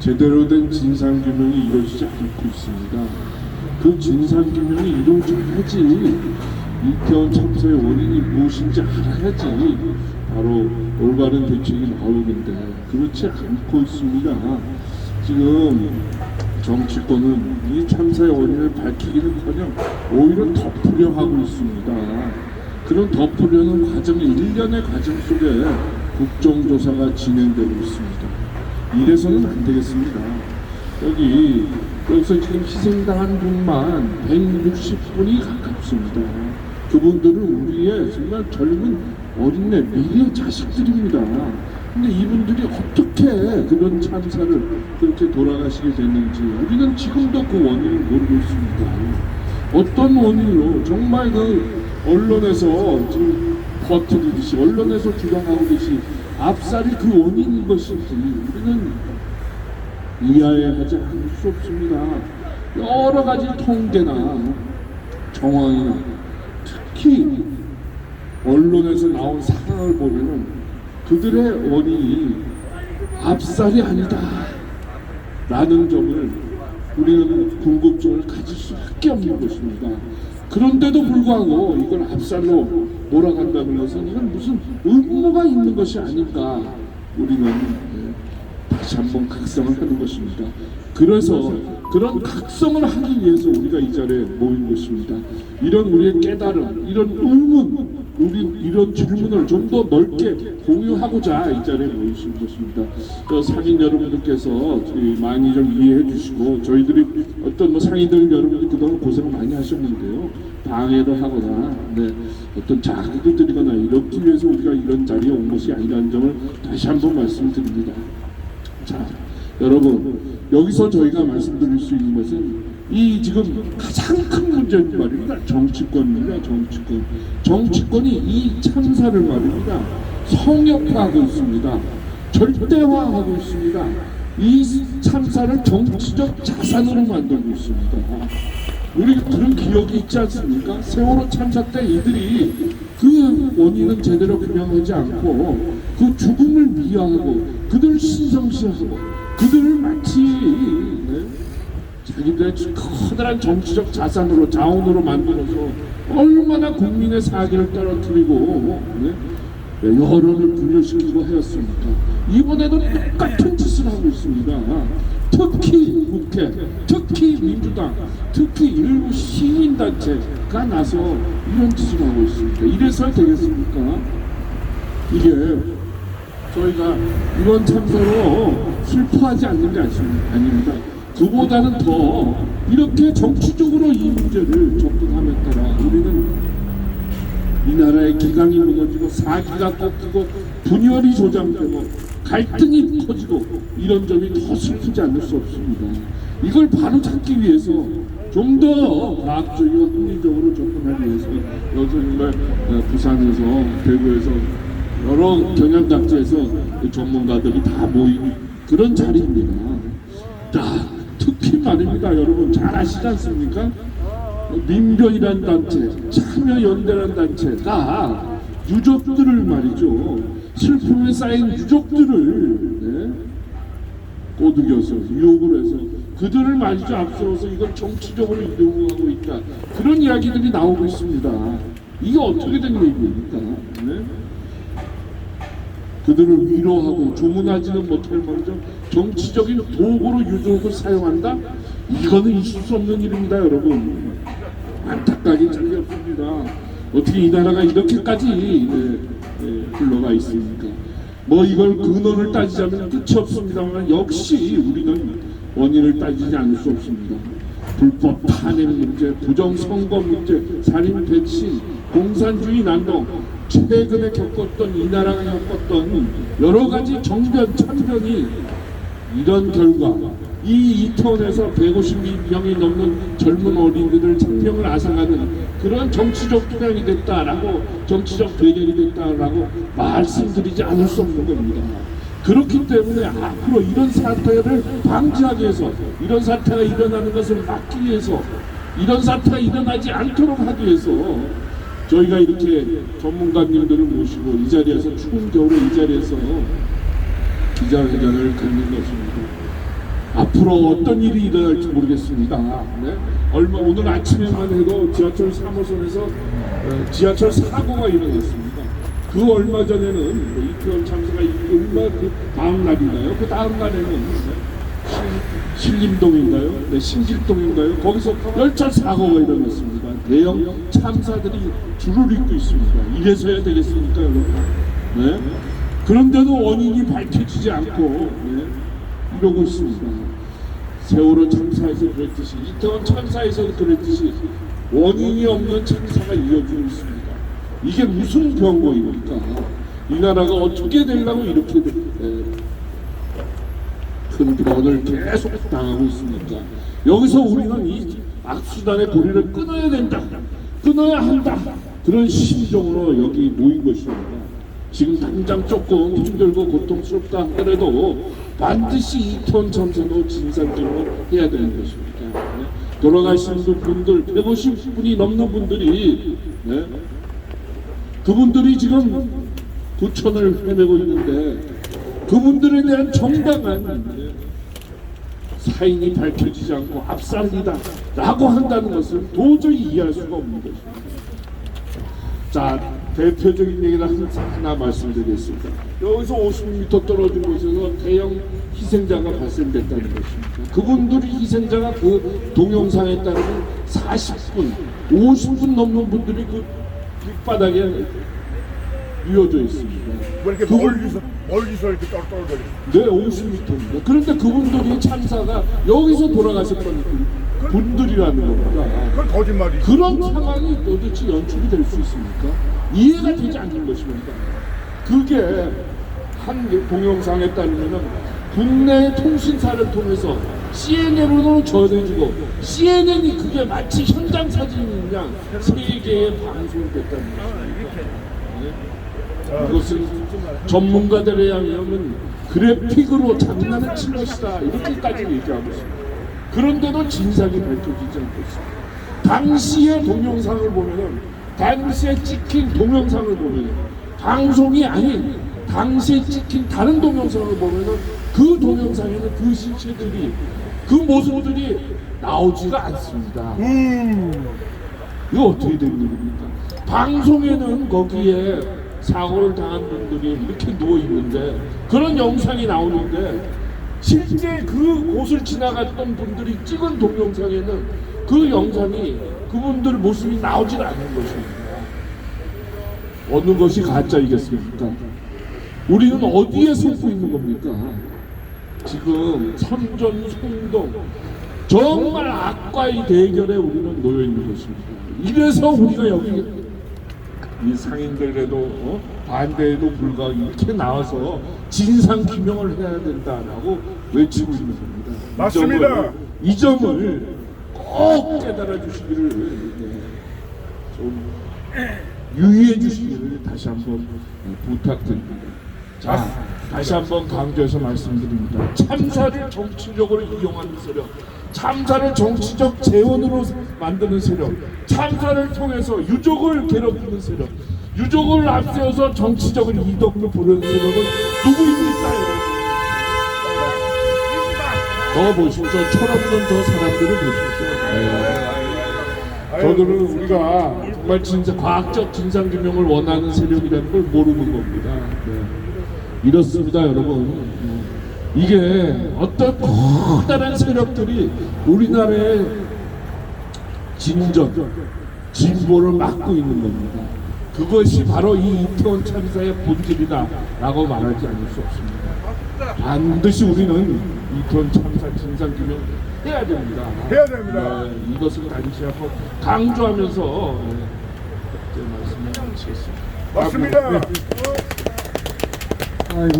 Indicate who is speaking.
Speaker 1: 제대로 된 진상규명이 이루어지지 않고 있습니다. 그 진상규명이 이루어져야지 이태원 참사의 원인이 무엇인지 알아야지 바로 올바른 대책이 나오는데 그렇지 않고 있습니다. 지금 정치권은 이 참사의 원인을 밝히기는커녕 오히려 덮으려 하고 있습니다. 그런 덮으려는 과정, 일련의 과정 속에 국정조사가 진행되고 있습니다. 이래서는 안 되겠습니다. 여기서 지금 희생당한 분만 160분이 가깝습니다. 그분들은 우리의 정말 젊은 어린애, 미래 자식들입니다. 근데 이분들이 어떻게 그런 참사를 그렇게 돌아가시게 됐는지 우리는 지금도 그 원인을 모르고 있습니다. 어떤 원인으로 정말 그 언론에서 지금 버티듯이 언론에서 주장하고 계시 압살이 그 원인인 것인지 우리는 이해하지 않을 수 없습니다. 여러 가지 통계나 정황이나 특히 언론에서 나온 상황을 보면은 그들의 원인이 압살이 아니다 라는 점을 우리는 궁금증을 가질 수밖에 없는 것입니다. 그런데도 불구하고 이걸 압살로 몰아간다는 것은 이건 무슨 의무가 있는 것이 아닌가 우리는 다시 한번 각성을 하는 것입니다. 그래서 그런 각성을 하기 위해서 우리가 이 자리에 모인 것입니다. 이런 우리의 깨달음, 이런 의문, 우리 이런 질문을 좀 더 넓게 공유하고자 이 자리에 모이신 것입니다. 상인 여러분들께서 많이 좀 이해해 주시고 저희들이 어떤 상인들 여러분들 그동안 고생 많이 하셨는데요. 방해를 하거나 어떤 자극을 드리거나 이렇기 위해서 우리가 이런 자리에 온 것이 아니라는 점을 다시 한번 말씀드립니다. 자, 여러분 여기서 저희가 말씀드릴 수 있는 것은 이 지금 가장 큰 문제는 말입니다. 정치권입니다. 정치권이 이 참사를 말입니다. 성역화하고 있습니다. 절대화하고 있습니다. 이 참사를 정치적 자산으로 만들고 있습니다. 우리 그런 기억이 있지 않습니까? 세월호 참사 때 이들이 그 원인은 제대로 규명하지 않고 그 죽음을 미화하고 그들을 신성시하고 그들을 마치 자기들의 커다란 정치적 자산으로 자원으로 만들어서 얼마나 국민의 사기를 떨어뜨리고 여론을 분열시키고 하였습니까? 이번에도 똑같은 짓을 하고 있습니다. 특히 국회, 특히 민주당, 특히 일부 시민단체가 나서 이런 짓을 하고 있습니다. 이래서 되겠습니까? 이게 저희가 이번 참사로 슬퍼하지 않는 게 아닙니다. 그보다는 더 이렇게 정치적으로 이 문제를 접근함에 따라 우리는 이 나라의 기강이 무너지고 사기가 꺾이고 분열이 조장되고 갈등이 커지고 이런 점이 더 슬프지 않을 수 없습니다. 이걸 바로 잡기 위해서 좀 더 과학적이고 합리적으로 접근하기 위해서 여기서 정말 부산에서 대구에서 여러 경영각지에서 전문가들이 다 모인 그런 자리입니다. 자, 특히 말입니다. 여러분 잘 아시지 않습니까? 민변이라는 단체, 참여연대라는 단체가 유족들을 말이죠. 슬픔에 쌓인 유족들을 꼬드겨서 유혹을 해서 그들을 말이죠. 앞세워서 이걸 정치적으로 이용하고 있다. 그런 이야기들이 나오고 있습니다. 이게 어떻게 된 얘기입니까? 그들을 위로하고 조문하지는 못할 망정 정치적인 도구로 유족을 사용한다? 이거는 있을 수 없는 일입니다. 여러분 안타까긴 참이 없습니다. 어떻게 이 나라가 이렇게까지 흘러가 있습니까? 뭐 이걸 근원을 따지자면 끝이 없습니다만 역시 우리는 원인을 따지지 않을 수 없습니다. 불법 탄핵 문제, 부정선거 문제, 살인 백신, 공산주의 난동, 최근에 겪었던 이 나라가 겪었던 여러 가지 정변, 참변이 이런 결과 이 이태원에서 150명이 넘는 젊은 어린이들 생명을 앗아가는 그런 정치적 투쟁이 됐다라고 정치적 대결이 됐다라고 말씀드리지 않을 수 없는 겁니다. 그렇기 때문에 앞으로 이런 사태를 방지하기 위해서 이런 사태가 일어나는 것을 막기 위해서 이런 사태가 일어나지 않도록 하기 위해서 저희가 이렇게 전문가님들을 모시고 이 자리에서 추운 겨울에 이 자리에서 기자회견을 갖는 것입니다. 앞으로 어떤 일이 일어날지 모르겠습니다. 네? 오늘 아침에만 해도 지하철 3호선에서 지하철 사고가 일어났습니다. 그 얼마 전에는 이태원 참사가 얼마 그 다음 날인가요? 그 다음 날에는 신림동인가요? 네, 신길동인가요? 거기서 열차 사고가 일어났습니다. 대형 참사들이 줄을 잇고 있습니다. 이래서야 되겠습니까, 여러분? 네? 그런데도 원인이 밝혀지지 않고 이러고 있습니다. 세월호 참사에서 그랬듯이, 이태원 참사에서 그랬듯이 원인이 없는 참사가 이어지고 있습니다. 이게 무슨 경고입니까? 이 나라가 어떻게 되려고 이렇게 큰 변을 계속 당하고 있습니까? 여기서 우리는 이 악수단의 고리를 끊어야 된다, 끊어야 한다, 그런 심정으로 여기 모인 것입니다. 지금 당장 조금 힘들고 고통스럽다 하더라도 반드시 이태원 참사도 진상규명을 해야 되는 것입니다. 돌아가신 분들 150분이 넘는 분들이 그분들이 지금 부천을 헤매고 있는데 그분들에 대한 정당한 사인이 밝혀지지 않고 압살이다 라고 한다는 것은 도저히 이해할 수가 없는 것입니다. 자, 대표적인 얘기를 하나 말씀드리겠습니다. 여기서 50m 떨어진 곳에서 대형 희생자가 발생됐다는 것입니다. 그분들이 희생자가 그 동영상에 따르면 40분, 50분 넘는 분들이 그 길바닥에 이어져 있습니다.
Speaker 2: 왜 이렇게 멀리서 이렇게 떨어져?
Speaker 1: 네, 50m입니다. 그런데 그분들이 참사가 여기서 돌아가셨던 분들이라는 겁니다.
Speaker 2: 그건 거짓말이지.
Speaker 1: 그런 상황이 도대체 연출이 될 수 있습니까? 이해가 되지 않는 것입니다. 그게 한 동영상에 따르면 국내 통신사를 통해서 CNN으로 전해지고 CNN이 그게 마치 현장 사진인 양 세계에 방송됐다는 것입니다. 이것은 전문가들에 의하면 그래픽으로 장난을 친 것이다 이렇게까지 얘기하고 있습니다. 그런데도 진상이 밝혀지지 않고 있습니다. 당시의 동영상을 보면은, 당시에 찍힌 동영상을 보면은, 방송이 아닌 당시에 찍힌 다른 동영상을 보면은 그 동영상에는 그 실체들이, 그 모습들이 나오지가 않습니다. 이거 어떻게 된 일입니까? 방송에는 거기에 사고를 당한 분들이 이렇게 누워 있는데 그런 영상이 나오는데 실제 그 곳을 지나갔던 분들이 찍은 동영상에는 그 영상이 그분들 모습이 나오질 않는 것입니다. 어느 것이 가짜이겠습니까? 우리는 어디에 속고 있는 겁니까? 지금 선전 송동 정말 악과의 대결에 우리는 놓여 있는 것입니다. 이래서 우리가 여기 이 상인들에도 반대에도 불구하고 이렇게 나와서 진상 규명을 해야 된다라고 외치고 있는 겁니다.
Speaker 2: 맞습니다.
Speaker 1: 이 점을 꼭 깨달아 주시기를 좀 유의해 주시기를 다시 한번 부탁드립니다. 자, 다시 한번 강조해서 말씀드립니다. 참사를 정치적으로 이용하는 세력, 참사를 정치적 재원으로 만드는 세력, 참사를 통해서 유족을 괴롭히는 세력, 유족을 앞세워서 정치적인 이득을 보는 세력은 누구입니까? 저 보십시오. 철없는 저 사람들을 보십시오. 저들은 우리가 정말 과학적 진상규명을 원하는 세력이라는 걸 모르는 겁니다. 이렇습니다, 여러분. 이게 어떤 커다란 세력들이 우리나라의 진전, 진보를 막고 있는 겁니다. 그것이 바로 이 이태원 참사의 본질이다라고 말하지 않을 수 없습니다. 반드시 우리는 이태원 참사 진상규명 해야 됩니다.
Speaker 2: 해야 됩니다.
Speaker 1: 네, 이것을 다시 한번 강조하면서 제 말씀을 마치겠습니다.
Speaker 2: 맞습니다.
Speaker 1: 아이고.